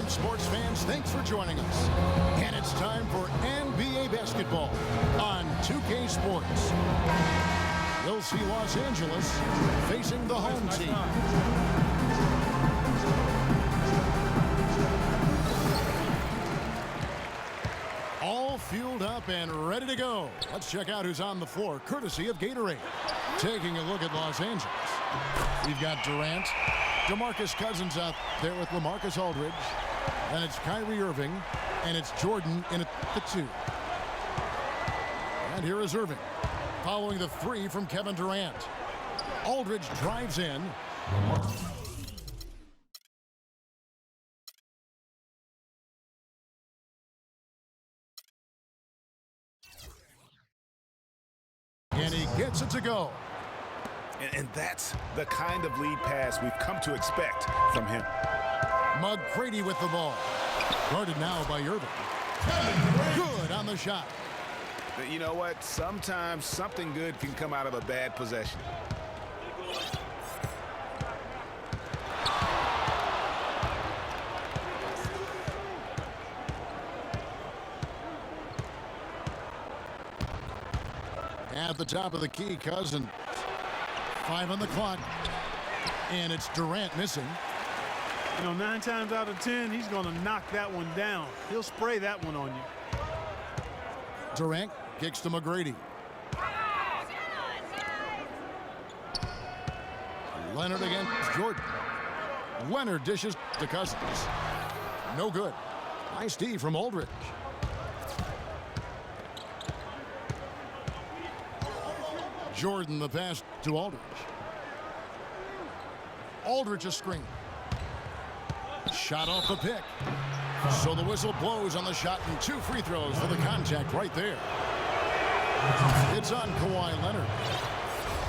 sports fans, thanks for joining us. And it's time for NBA basketball on 2K Sports. You'll see Los Angeles facing the home team. All fueled up and ready to go. Let's check out who's on the floor, courtesy of Gatorade. Taking a look at Los Angeles. We've got Durant, DeMarcus Cousins out there with LaMarcus Aldridge. Then it's Kyrie Irving, and it's Jordan in at the 2. And here is Irving, following the 3 from Kevin Durant. Aldridge drives in. And he gets it to go. And that's the kind of lead pass we've come to expect from him. McGrady with the ball. Guarded now by Irving. Good on the shot. But you know what? Sometimes something good can come out of a bad possession. At the top of the key, Cousins. 5 on the clock. And it's Durant missing. You know, 9 times out of 10, he's going to knock that one down. He'll spray that one on you. Durant kicks to McGrady. Leonard against Jordan. Leonard dishes to Cousins. No good. Nice D from Aldridge. Jordan the pass to Aldridge. Aldridge a screen. Shot off the pick. So the whistle blows on the shot and 2 free throws for the contact right there. It's on Kawhi Leonard.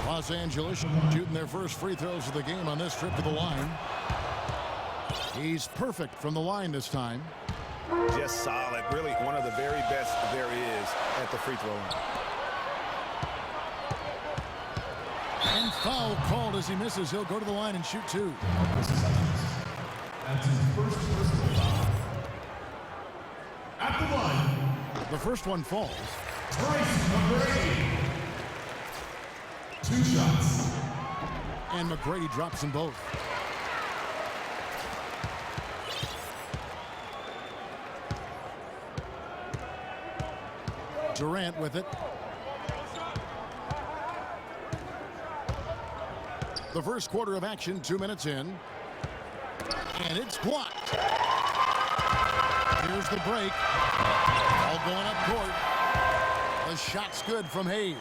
Los Angeles shooting their first free throws of the game on this trip to the line. He's perfect from the line this time. Just solid. Really one of the very best there is at the free throw line. And foul called as he misses. He'll go to the line and shoot 2. That's his first personal foul. At the line. The first one falls. McGrady. 2 shots. And McGrady drops them both. Durant with it. The first quarter of action, 2 minutes in. And it's blocked. Here's the break. All going up court. The shot's good from Hayes.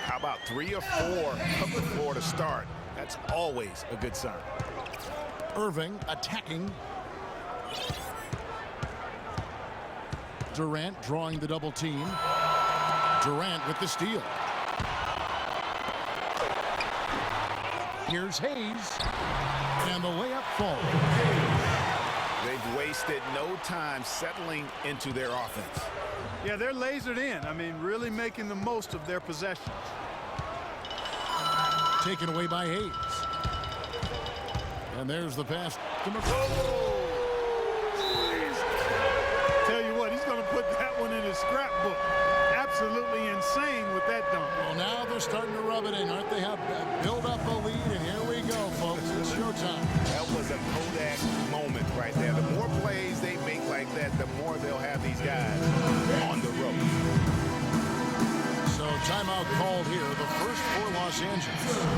How about 3 or 4 up the floor to start? That's always a good sign. Irving attacking. Durant drawing the double team. Durant with the steal. Here's Hayes. And the layup falls. They've wasted no time settling into their offense. Yeah, they're lasered in. I mean, really making the most of their possessions. Taken away by Hayes. And there's the pass to McGrady. Tell you what, he's going to put that one in his scrapbook. Absolutely insane with that dunk. Well, now they're starting to rub it in, aren't they? Have build up a lead, and here we go, folks. It's showtime. That was a Kodak moment right there. The more plays they make like that, the more they'll have these guys on the road. So timeout called here, the first for Los Angeles.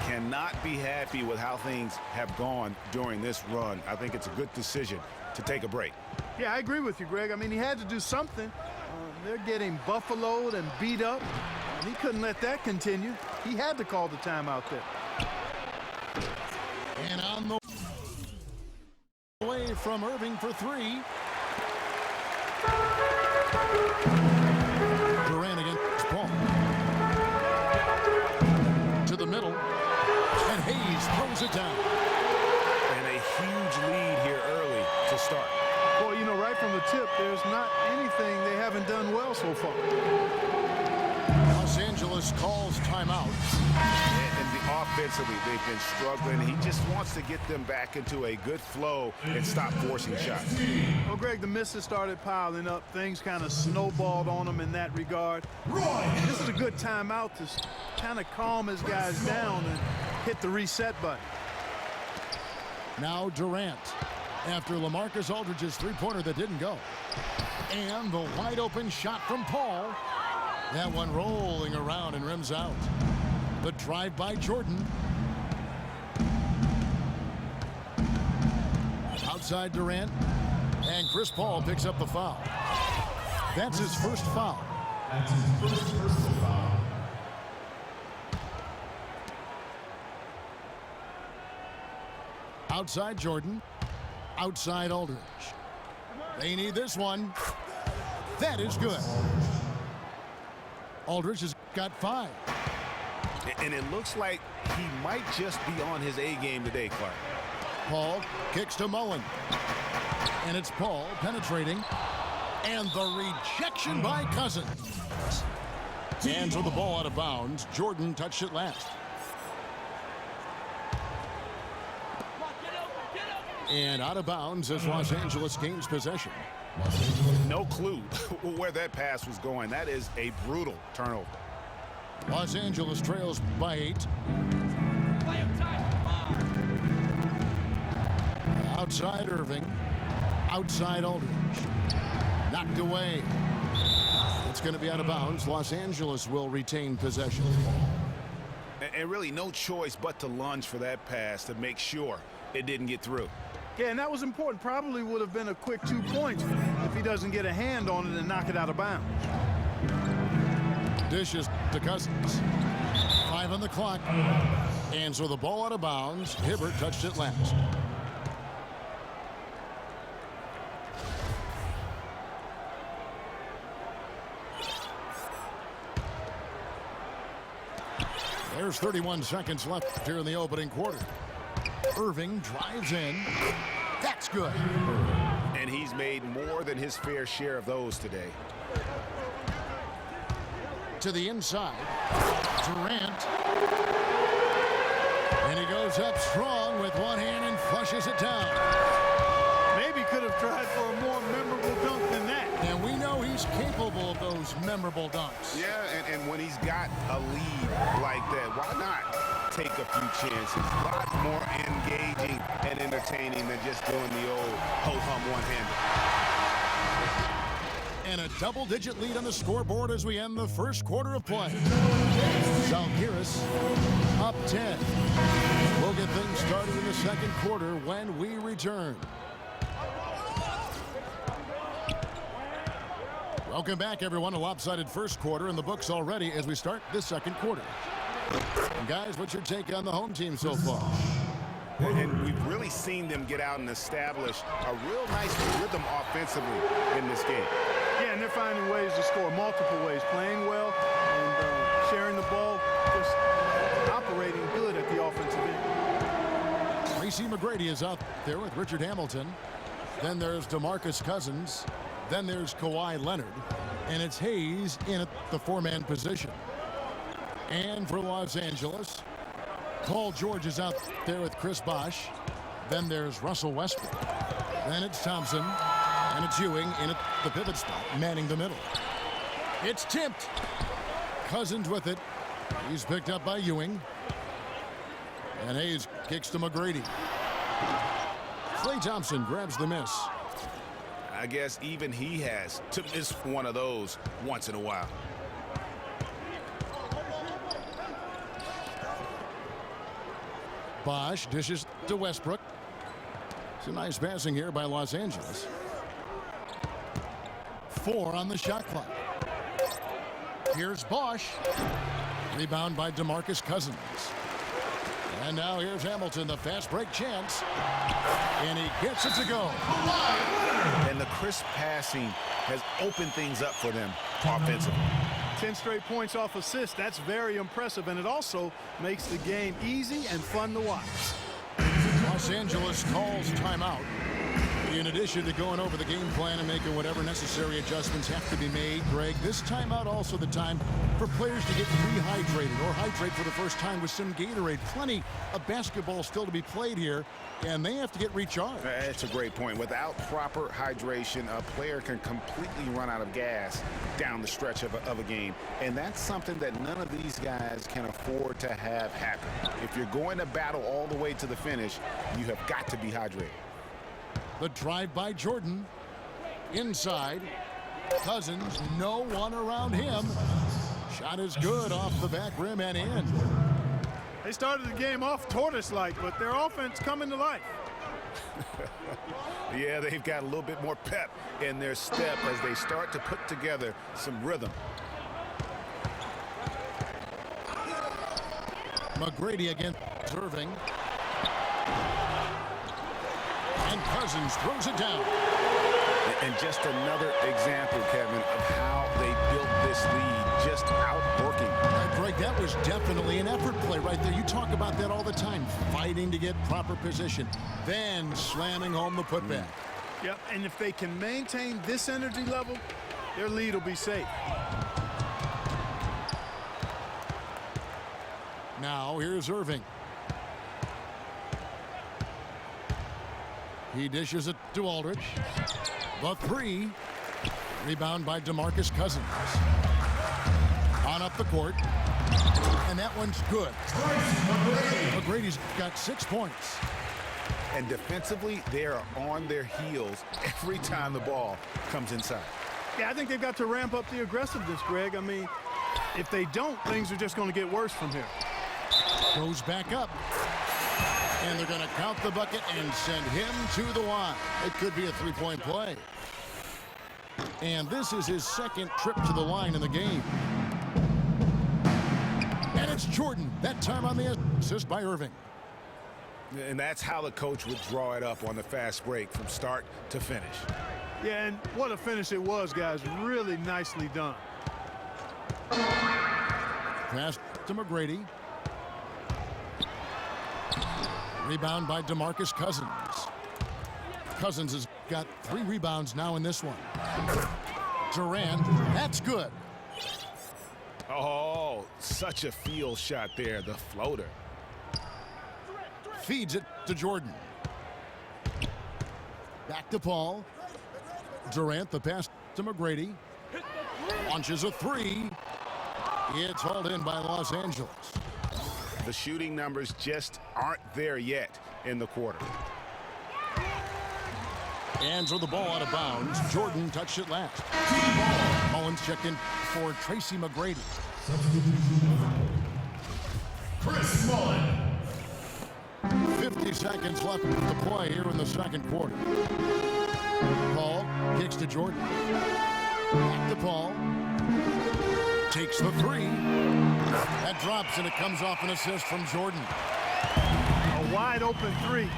Cannot be happy with how things have gone during this run. I think it's a good decision to take a break. Yeah, I agree with you, Greg. I mean, he had to do something. They're getting buffaloed and beat up, and he couldn't let that continue. He had to call the timeout there. And on the way from Irving for 3. Durant against Paul. To the middle. And Hayes throws it down. And a huge lead here early to start. Boy, you know, right from the tip, there's not anything they haven't done well so far. Los Angeles calls timeout. And Offensively, they've been struggling. He just wants to get them back into a good flow and stop forcing shots. Well, Greg, the misses started piling up. Things kind of snowballed on him in that regard. This is a good timeout to kind of calm his guys down and hit the reset button. Now Durant. After LaMarcus Aldridge's three-pointer that didn't go. And the wide-open shot from Paul. That one rolling around and rims out. The drive by Jordan. Outside Durant. And Chris Paul picks up the foul. That's his first foul. That's his first personal foul. Outside Jordan. Outside Aldridge. They need this one. That is good. Aldridge has got 5. And it looks like he might just be on his A game today, Clark. Paul kicks to Mullen. And it's Paul penetrating. And the rejection by Cousins. And so the ball out of bounds. Jordan touched it last. And out of bounds as Los Angeles gains possession. No clue where that pass was going. That is a brutal turnover. Los Angeles trails by 8. Outside Irving. Outside Aldridge. Knocked away. It's going to be out of bounds. Los Angeles will retain possession. And really no choice but to lunge for that pass to make sure it didn't get through. Yeah, and that was important. Probably would have been a quick 2 points if he doesn't get a hand on it and knock it out of bounds. Dishes to Cousins. 5 on the clock. And so the ball out of bounds. Hibbert touched it last. There's 31 seconds left here in the opening quarter. Irving drives in. That's good. And he's made more than his fair share of those today. To the inside. Durant. And he goes up strong with one hand and flushes it down. Maybe could have tried for a more memorable dunk than that. And we know he's capable of those memorable dunks. Yeah, and when he's got a lead like that, why not take a few chances? A lot more engaging and entertaining than just doing the old ho-hum one-hander. And a double-digit lead on the scoreboard as we end the first quarter of play. Zalgiris up 10. We'll get things started in the second quarter when we return. Welcome back, everyone. A lopsided first quarter in the books already as we start this second quarter. And guys, what's your take on the home team so far? And we've really seen them get out and establish a real nice rhythm offensively in this game. Yeah, and they're finding ways to score multiple ways, playing well and sharing the ball, just operating good at the offensive end. Tracy McGrady is out there with Richard Hamilton. Then there's DeMarcus Cousins. Then there's Kawhi Leonard. And it's Hayes in at the 4-man position. And for Los Angeles, Paul George is out there with Chris Bosh. Then there's Russell Westbrook. Then it's Thompson. And it's Ewing in at the pivot spot, manning the middle. It's tipped. Cousins with it. He's picked up by Ewing. And Hayes kicks to McGrady. Klay Thompson grabs the miss. I guess even he has to miss one of those once in a while. Bosh dishes to Westbrook. It's a nice passing here by Los Angeles. 4 on the shot clock. Here's Bosh. Rebound by DeMarcus Cousins. And now here's Hamilton, the fast break chance. And he gets it to go. And the crisp passing has opened things up for them offensively. 10 straight points off assists. That's very impressive, and it also makes the game easy and fun to watch. Los Angeles calls timeout. In addition to going over the game plan and making whatever necessary adjustments have to be made, Greg, this timeout also the time for players to get rehydrated or hydrate for the first time with some Gatorade. Plenty of basketball still to be played here, and they have to get recharged. That's a great point. Without proper hydration, a player can completely run out of gas down the stretch of a game, and that's something that none of these guys can afford to have happen. If you're going to battle all the way to the finish, you have got to be hydrated. The drive by Jordan. Inside. Cousins, no one around him. Shot is good off the back rim and in. They started the game off tortoise-like, but their offense coming to life. Yeah, they've got a little bit more pep in their step as they start to put together some rhythm. McGrady against Irving. And Cousins throws it down. And just another example, Kevin, of how they built this lead, just outworking. Greg, that was definitely an effort play right there. You talk about that all the time, fighting to get proper position, then slamming home the putback. Yep, and if they can maintain this energy level, their lead will be safe. Now here's Irving. He dishes it to Aldridge. The three. Rebound by DeMarcus Cousins. On up the court. And that one's good. McGrady's got 6 points. And defensively, they are on their heels every time the ball comes inside. Yeah, I think they've got to ramp up the aggressiveness, Greg. I mean, if they don't, things are just going to get worse from here. Goes back up. And they're going to count the bucket and send him to the line. It could be a three-point play. And this is his second trip to the line in the game. And it's Jordan, that time on the assist by Irving. And that's how the coach would draw it up on the fast break from start to finish. Yeah, and what a finish it was, guys. Really nicely done. Pass to McGrady. Rebound by DeMarcus Cousins. Cousins has got 3 rebounds now in this one. Durant, that's good. Oh, such a field shot there, the floater. Feeds it to Jordan. Back to Paul. Durant, the pass to McGrady. Launches a 3. It's hauled in by Los Angeles. The shooting numbers just aren't there yet in the quarter. And so the ball out of bounds. Jordan touched it last. Mullins checked in for Tracy McGrady. Chris Mullin. 50 seconds left to play here in the second quarter. Paul kicks to Jordan. Back to Paul. Takes the 3. That drops, and it comes off an assist from Jordan. A wide open 3.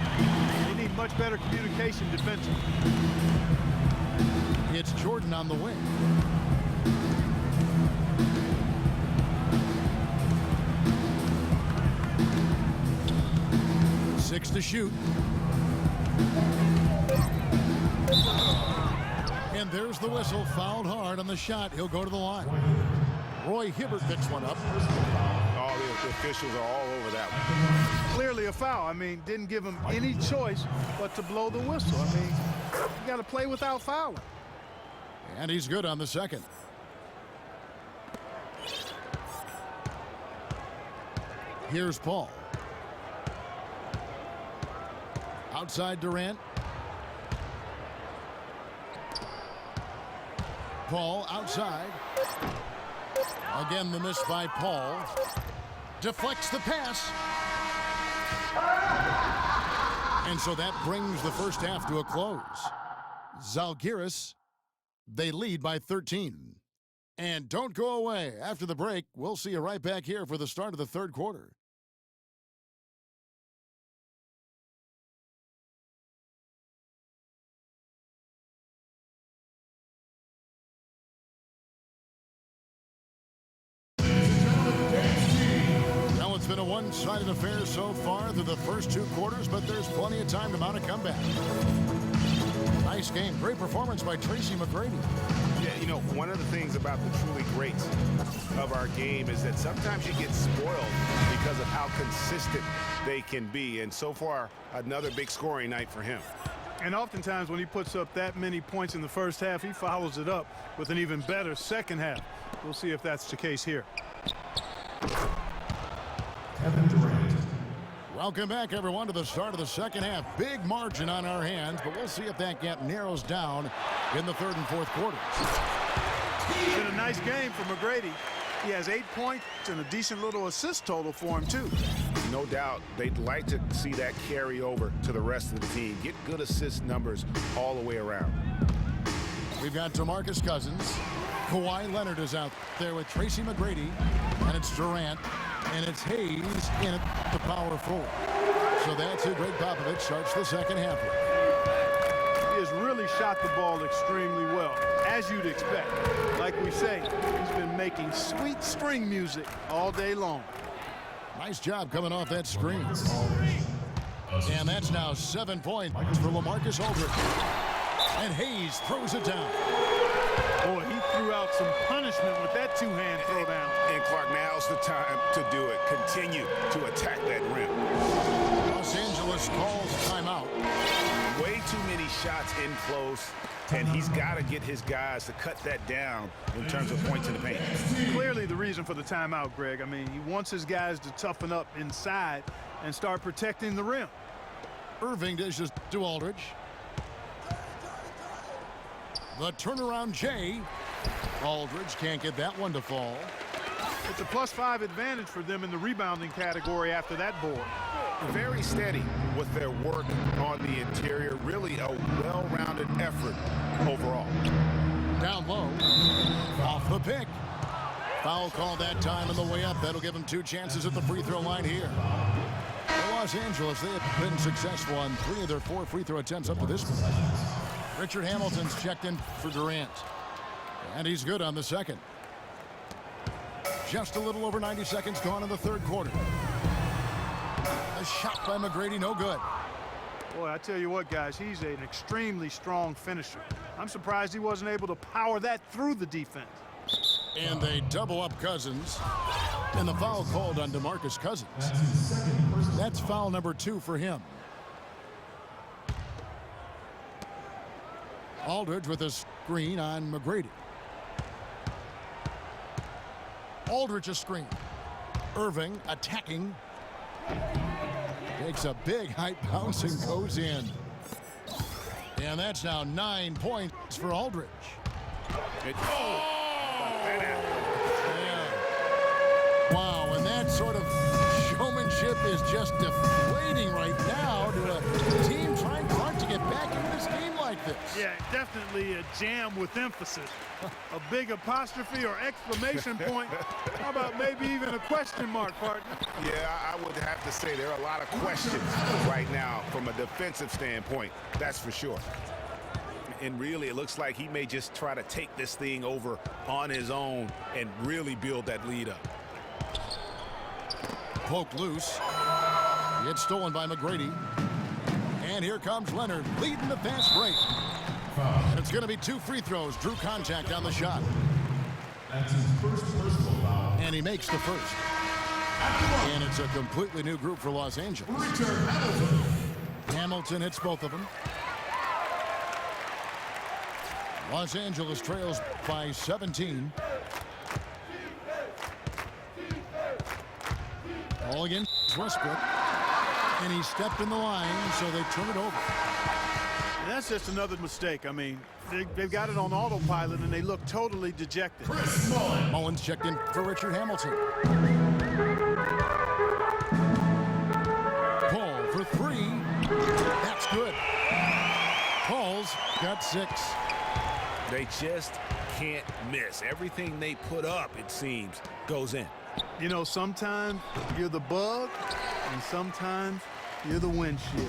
They need much better communication defensively. It's Jordan on the wing. Six to shoot. And there's the whistle. Fouled hard on the shot. He'll go to the line. Roy Hibbert picks one up. Oh, the officials are all over that one. Clearly a foul. I mean, didn't give him any choice but to blow the whistle. I mean, you got to play without fouling. And he's good on the second. Here's Paul. Outside Durant. Paul outside. Again, the miss by Paul. Deflects the pass. And so that brings the first half to a close. Zalgiris, they lead by 13. And don't go away. After the break, we'll see you right back here for the start of the third quarter. It's been a one-sided affair so far through the first 2 quarters, but there's plenty of time to mount a comeback. Nice game. Great performance by Tracy McGrady. Yeah, you know, one of the things about the truly greats of our game is that sometimes you get spoiled because of how consistent they can be. And so far, another big scoring night for him. And oftentimes when he puts up that many points in the first half, he follows it up with an even better second half. We'll see if that's the case here. Kevin Durant. Welcome back, everyone, to the start of the second half. Big margin on our hands, but we'll see if that gap narrows down in the third and fourth quarters. It's been a nice game for McGrady. He has 8 points and a decent little assist total for him, too. No doubt they'd like to see that carry over to the rest of the team. Get good assist numbers all the way around. We've got DeMarcus Cousins. Kawhi Leonard is out there with Tracy McGrady. And it's Durant. And it's Hayes in at the power forward. So that's who Greg Popovich starts the second half with. He has really shot the ball extremely well, as you'd expect. Like we say, he's been making sweet string music all day long. Nice job coming off that screen. And that's now 7 points for LaMarcus Aldridge. And Hayes throws it down. Boy, he threw out some punishment with that two-hand throwdown. And Clark, now's the time to do it. Continue to attack that rim. Los Angeles calls timeout. Way too many shots in close, and he's got to get his guys to cut that down in terms of points in the paint. Clearly the reason for the timeout, Greg. I mean, he wants his guys to toughen up inside and start protecting the rim. Irving dishes to Aldridge. The turnaround Jay. Aldridge can't get that one to fall. It's a +5 advantage for them in the rebounding category after that board. Very steady with their work on the interior. Really a well-rounded effort overall. Down low. Off the pick. Foul call that time on the way up. That'll give him 2 chances at the free throw line here. For Los Angeles, they have been successful on 3 of their 4 free throw attempts up to this point. Richard Hamilton's checked in for Durant. And he's good on the second. Just a little over 90 seconds gone in the third quarter. A shot by McGrady, no good. Boy, I tell you what, guys, he's an extremely strong finisher. I'm surprised he wasn't able to power that through the defense. And they double up Cousins. And the foul called on DeMarcus Cousins. That's foul number 2 for him. Aldridge with a screen on McGrady. Aldridge a screen. Irving attacking. Takes a big height bounce and goes in. And that's now 9 points for Aldridge. Yeah. Wow, and that sort of showmanship is just deflating right now to a team trying hard to get back into this game like this. Yeah, definitely a jam with emphasis. A big apostrophe or exclamation point. How about maybe even a question mark, partner? Yeah, I would have to say there are a lot of questions right now from a defensive standpoint. That's for sure. And really, it looks like he may just try to take this thing over on his own and really build that lead up. Poked loose. It's stolen by McGrady. And here comes Leonard leading the fast break. And it's going to be 2 free throws. Drew contact on the shot. That's his first personal foul. And he makes the first. And it's a completely new group for Los Angeles. Richard Hamilton. Hamilton hits both of them. Los Angeles trails by 17. All against Westbrook. And he stepped in the line, so they turn it over. And that's just another mistake. I mean, they've got it on autopilot, and they look totally dejected. Chris Mullin. Mullins checked in for Richard Hamilton. Paul for 3. That's good. Paul's got 6. They just can't miss. Everything they put up, it seems, goes in. You know, sometimes you're the bug, and sometimes you're the windshield.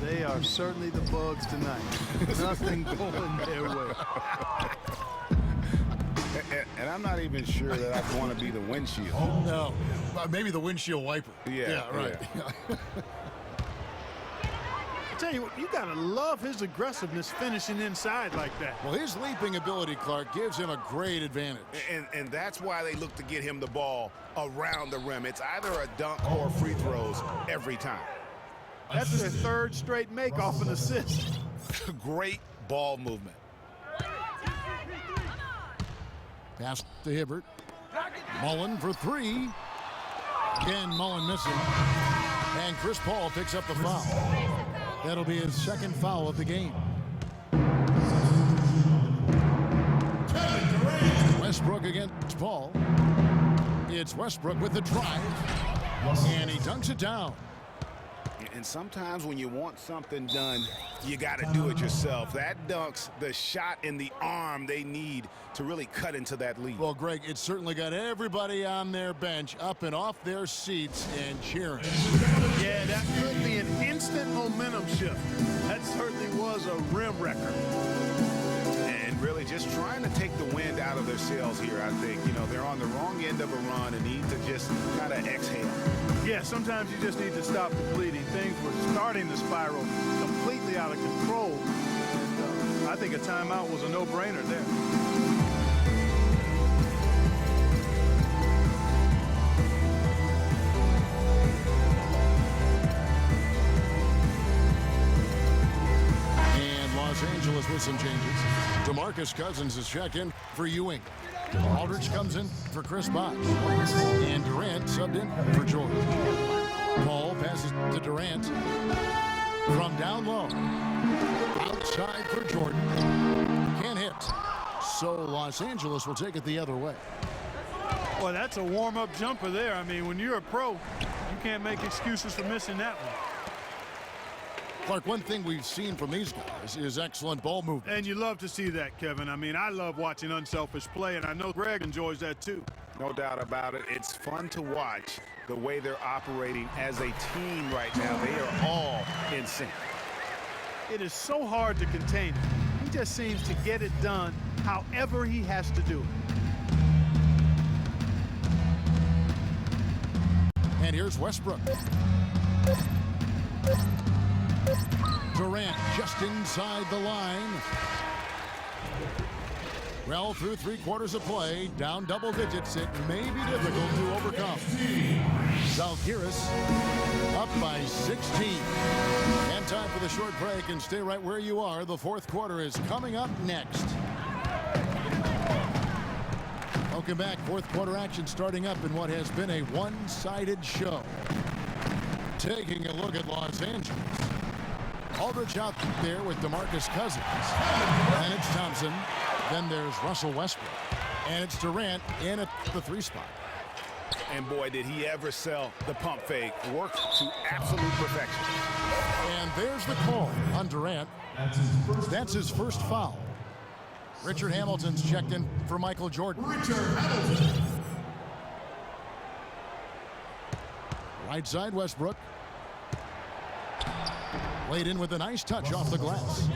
They are certainly the bugs tonight. Nothing going their way. And I'm not even sure that I want to be the windshield. No, maybe the windshield wiper. Yeah, right. I tell you what, you got to love his aggressiveness finishing inside like that. Well, his leaping ability, Clark, gives him a great advantage. And that's why they look to get him the ball around the rim. It's either a dunk or free throws every time. That's their third straight make off an assist. Great ball movement. Pass to Hibbert. Mullen for three. Again, Mullen missing. And Chris Paul picks up the foul. That'll be his second foul of the game. Westbrook against Paul. It's Westbrook with the drive. And he dunks it down. And sometimes when you want something done, you got to do it yourself. That dunks the shot in the arm they need to really cut into that lead. Well, Greg, it certainly got everybody on their bench up and off their seats and cheering. Yeah, that could be an instant momentum shift. That certainly was a rim wrecker. And really just trying to take the wind out of their sails here, I think. You know, they're on the wrong end of a run and need to just kind of exhale. Yeah, sometimes you just need to stop the bleeding. Things were starting to spiral completely out of control. And, I think a timeout was a no-brainer there. And Los Angeles with some changes. DeMarcus Cousins is checked in for Ewing. Aldridge comes in for Chris Bosh. And Durant subbed in for Jordan. Paul passes to Durant. From down low. Outside for Jordan. Can't hit. So Los Angeles will take it the other way. Boy, that's a warm-up jumper there. I mean, when you're a pro, you can't make excuses for missing that one. Clark, one thing we've seen from these guys is excellent ball movement. And you love to see that, Kevin. I mean, I love watching unselfish play, and I know Greg enjoys that too. No doubt about it. It's fun to watch the way they're operating as a team right now. They are all in sync. It is so hard to contain him. He just seems to get it done however he has to do it. And here's Westbrook. Durant just inside the line. Well, through 3/4 of play, down double digits, it may be difficult to overcome. Zalgiris up by 16. And time for the short break, and stay right where you are. The fourth quarter is coming up next. Welcome back. Fourth quarter action starting up in what has been a one-sided show. Taking a look at Los Angeles. Aldridge out there with DeMarcus Cousins. And it's Thompson. Then there's Russell Westbrook. And it's Durant in at the 3 spot. And boy, did he ever sell the pump fake. Worked to absolute perfection. And there's the call on Durant. That's his first foul. Richard Hamilton's checked in for Michael Jordan. Right side, Westbrook. Laid in with a nice touch off the glass.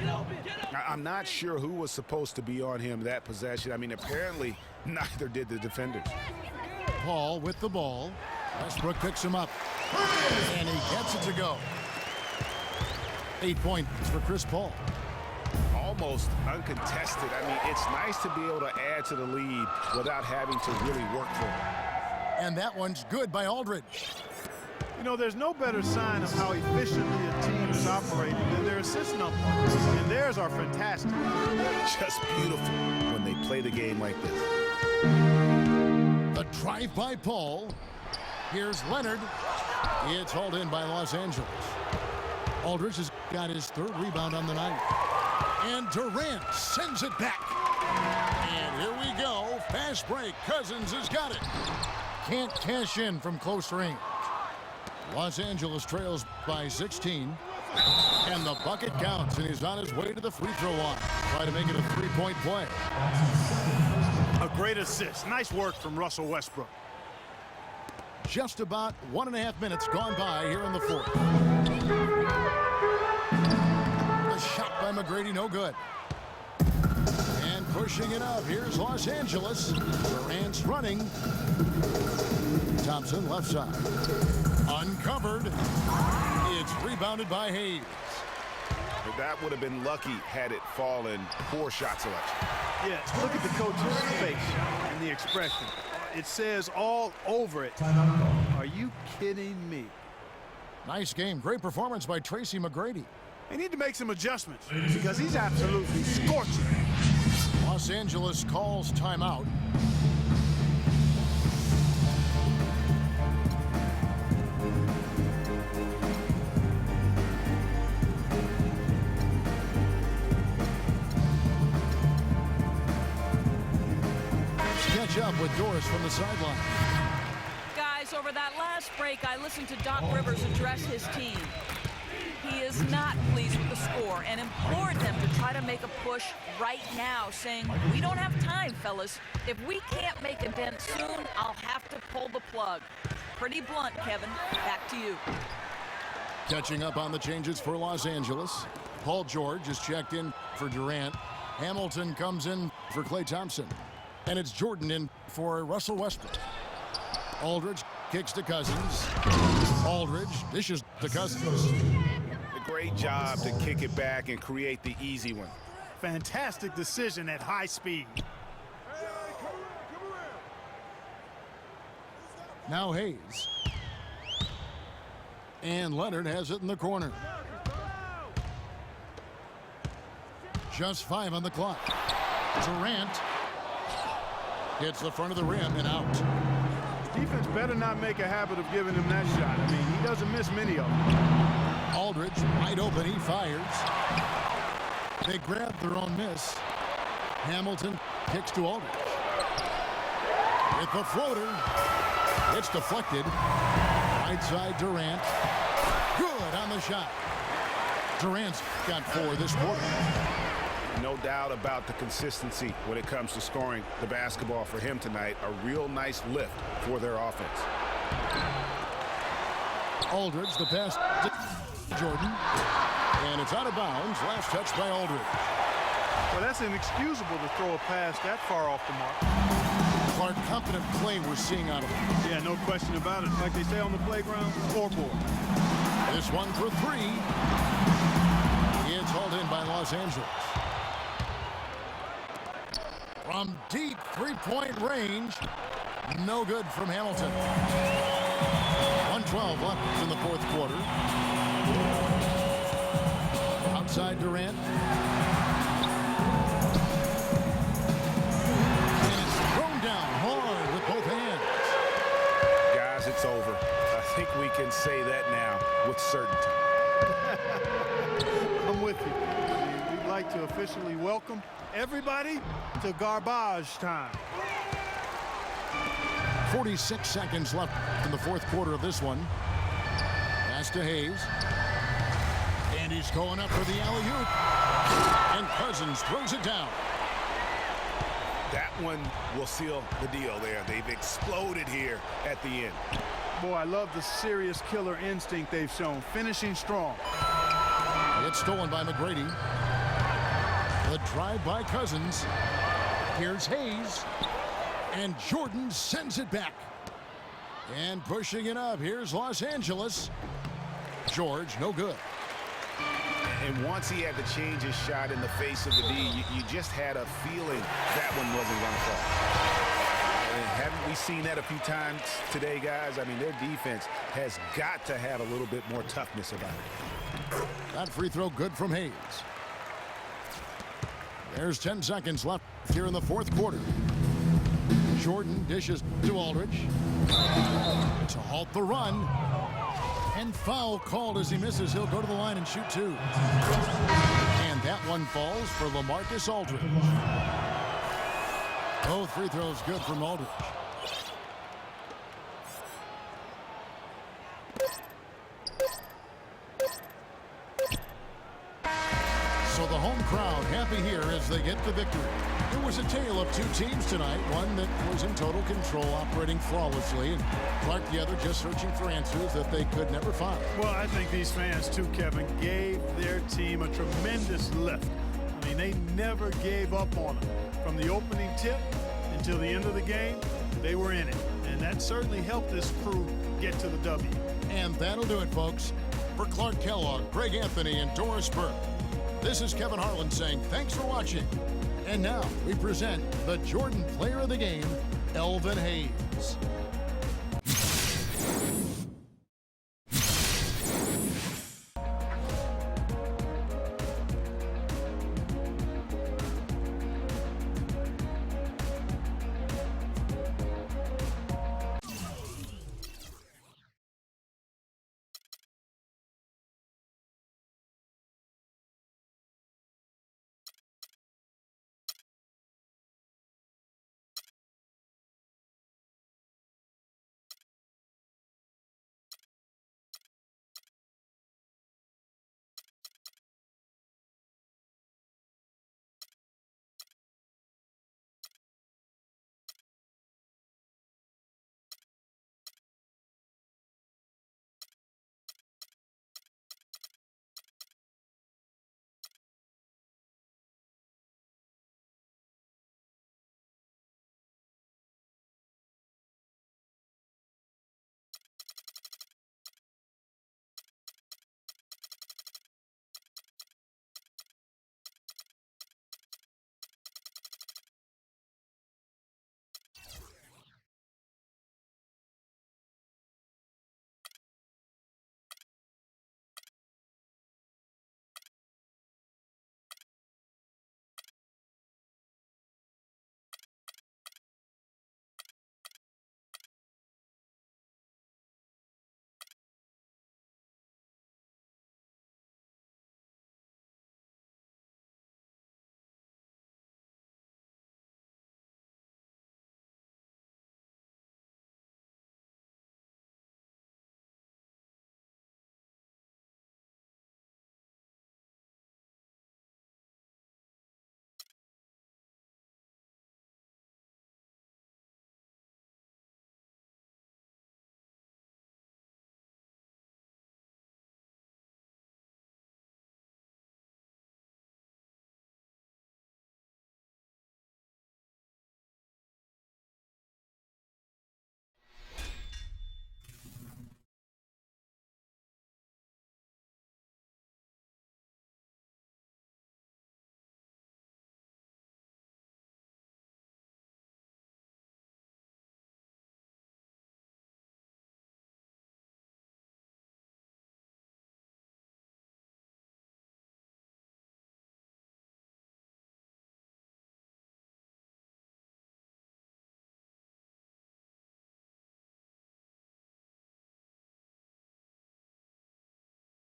I'm not sure who was supposed to be on him that possession. I mean, apparently neither did the defenders. Paul with the ball. Westbrook picks him up. And he gets it to go. 8 points for Chris Paul. Almost uncontested. I mean, it's nice to be able to add to the lead without having to really work for it. And that one's good by Aldridge. You know, there's no better sign of how efficiently a team is operating than their assist numbers. And theirs are fantastic. Just beautiful when they play the game like this. The drive by Paul. Here's Leonard. It's hauled in by Los Angeles. Aldridge has got his 3rd rebound on the night. And Durant sends it back. And here we go. Fast break. Cousins has got it. Can't cash in from close range. Los Angeles trails by 16. And the bucket counts, and he's on his way to the free throw line. Try to make it a 3-point play. A great assist. Nice work from Russell Westbrook. Just about 1.5 minutes gone by here in the fourth. The shot by McGrady, no good. And pushing it up, here's Los Angeles. Durant's running. Thompson left side. Uncovered. It's rebounded by Hayes. That would have been lucky had it fallen. Poor shot selection. Yeah, look at the coach's face and the expression. It says all over it. Are you kidding me? Nice game. Great performance by Tracy McGrady. They need to make some adjustments because he's absolutely scorching. Los Angeles calls timeout. Catch up with Doris from the sideline. Guys, over that last break, I listened to Doc Rivers address his team. He is not pleased with the score and implored them to try to make a push right now, saying, "We don't have time, fellas. If we can't make a dent soon, I'll have to pull the plug." Pretty blunt, Kevin. Back to you. Catching up on the changes for Los Angeles. Paul George is checked in for Durant. Hamilton comes in for Klay Thompson. And it's Jordan in for Russell Westbrook. Aldridge kicks to Cousins. Aldridge dishes to Cousins. A great job to kick it back and create the easy one. Fantastic decision at high speed. Now Hayes. And Leonard has it in the corner. Just 5 on the clock. Durant hits the front of the rim and out. Defense better not make a habit of giving him that shot. I mean, he doesn't miss many of them. Aldridge wide open, he fires. They grab their own miss. Hamilton kicks to Aldridge. With the floater, it's deflected. Right side Durant. Good on the shot. Durant's got 4 this quarter. No doubt about the consistency when it comes to scoring the basketball for him tonight. A real nice lift for their offense. Aldridge, the pass to Jordan. And it's out of bounds. Last touch by Aldridge. Well, that's inexcusable to throw a pass that far off the mark. Clark, confident play we're seeing out of him. Yeah, no question about it. Like they say on the playground, scoreboard. This one for 3. It's hauled in by Los Angeles. From deep three-point range, no good from Hamilton. 1:12 left in the fourth quarter. Outside Durant. And it's thrown down hard with both hands. Guys, it's over. I think we can say that now with certainty. I'm with you. We'd like to officially welcome everybody to garbage time. 46 seconds left in the fourth quarter of this one. Pass to Hayes. And he's going up for the alley-oop. And Cousins throws it down. That one will seal the deal there. They've exploded here at the end. Boy, I love the serious killer instinct they've shown. Finishing strong. It's stolen by McGrady. The drive by Cousins. Here's Hayes. And Jordan sends it back. And pushing it up. Here's Los Angeles. George, no good. And once he had to change his shot in the face of the D, you just had a feeling that one wasn't going to fall. And haven't we seen that a few times today, guys? I mean, their defense has got to have a little bit more toughness about it. That free throw good from Hayes. There's 10 seconds left here in the fourth quarter. Jordan dishes to Aldridge to halt the run. And foul called as he misses. He'll go to the line and shoot 2. And that one falls for LaMarcus Aldridge. Both free throws good from Aldridge. So the home crowd happy here as they get the victory. It was a tale of 2 teams tonight, one that was in total control, operating flawlessly, and Clark the other just searching for answers that they could never find. Well, I think these fans too, Kevin, gave their team a tremendous lift. I mean, they never gave up on them. From the opening tip until the end of the game, they were in it. And that certainly helped this crew get to the W. And that'll do it, folks. For Clark Kellogg, Greg Anthony, and Doris Burke, This is Kevin Harlan saying thanks for watching. And now we present the Jordan Player of the Game, Elvin Hayes.